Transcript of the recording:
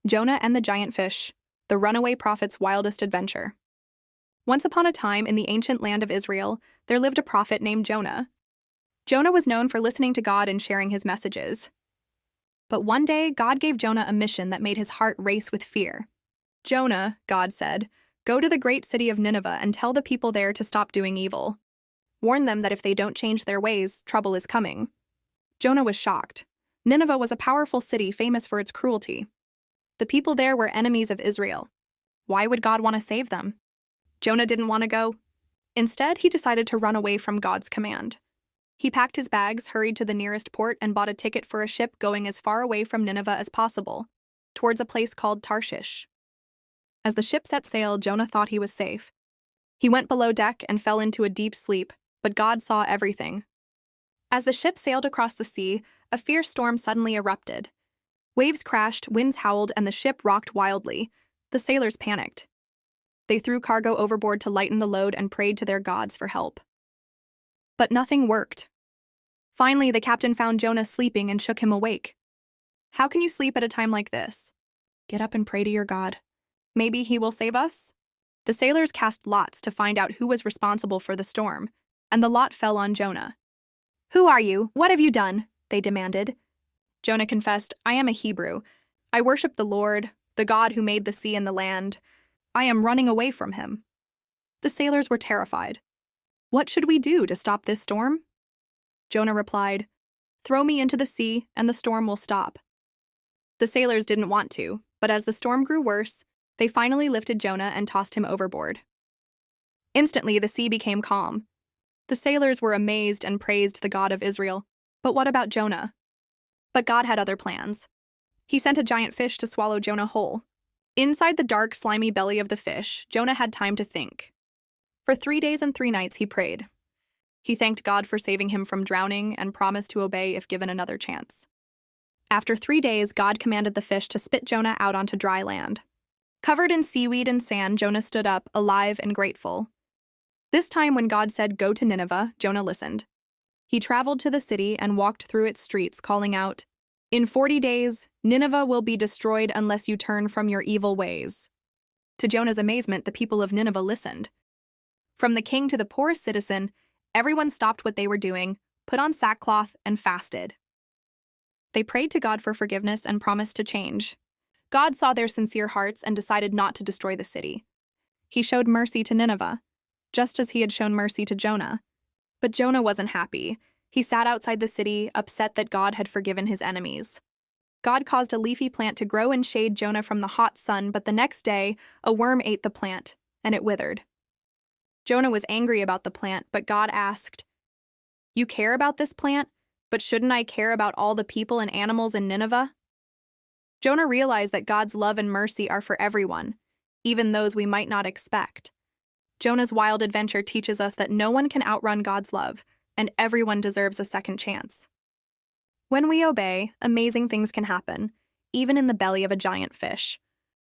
Jonah and the Giant Fish, the runaway prophet's wildest adventure. Once upon a time in the ancient land of Israel, there lived a prophet named Jonah. Jonah was known for listening to God and sharing his messages. But one day, God gave Jonah a mission that made his heart race with fear. "Jonah," God said, "go to the great city of Nineveh and tell the people there to stop doing evil. Warn them that if they don't change their ways, trouble is coming." Jonah was shocked. Nineveh was a powerful city famous for its cruelty. The people there were enemies of Israel. Why would God want to save them? Jonah didn't want to go. Instead, he decided to run away from God's command. He packed his bags, hurried to the nearest port, and bought a ticket for a ship going as far away from Nineveh as possible, towards a place called Tarshish. As the ship set sail, Jonah thought he was safe. He went below deck and fell into a deep sleep, but God saw everything. As the ship sailed across the sea, a fierce storm suddenly erupted. Waves crashed, winds howled, and the ship rocked wildly. The sailors panicked. They threw cargo overboard to lighten the load and prayed to their gods for help. But nothing worked. Finally, the captain found Jonah sleeping and shook him awake. "How can you sleep at a time like this? Get up and pray to your God. Maybe he will save us?" The sailors cast lots to find out who was responsible for the storm, and the lot fell on Jonah. "Who are you? What have you done?" they demanded. Jonah confessed, "I am a Hebrew. I worship the Lord, the God who made the sea and the land. I am running away from him." The sailors were terrified. "What should we do to stop this storm?" Jonah replied, "Throw me into the sea, and the storm will stop." The sailors didn't want to, but as the storm grew worse, they finally lifted Jonah and tossed him overboard. Instantly, the sea became calm. The sailors were amazed and praised the God of Israel. But what about Jonah? But God had other plans. He sent a giant fish to swallow Jonah whole. Inside the dark, slimy belly of the fish, Jonah had time to think. For 3 days and 3 nights he prayed. He thanked God for saving him from drowning and promised to obey if given another chance. After 3 days, God commanded the fish to spit Jonah out onto dry land. Covered in seaweed and sand, Jonah stood up, alive and grateful. This time when God said, "Go to Nineveh," Jonah listened. He traveled to the city and walked through its streets, calling out, "In 40 days, Nineveh will be destroyed unless you turn from your evil ways." To Jonah's amazement, the people of Nineveh listened. From the king to the poorest citizen, everyone stopped what they were doing, put on sackcloth, and fasted. They prayed to God for forgiveness and promised to change. God saw their sincere hearts and decided not to destroy the city. He showed mercy to Nineveh, just as he had shown mercy to Jonah. But Jonah wasn't happy. He sat outside the city, upset that God had forgiven his enemies. God caused a leafy plant to grow and shade Jonah from the hot sun, but the next day, a worm ate the plant, and it withered. Jonah was angry about the plant, but God asked, "You care about this plant, but shouldn't I care about all the people and animals in Nineveh?" Jonah realized that God's love and mercy are for everyone, even those we might not expect. Jonah's wild adventure teaches us that no one can outrun God's love, and everyone deserves a second chance. When we obey, amazing things can happen, even in the belly of a giant fish.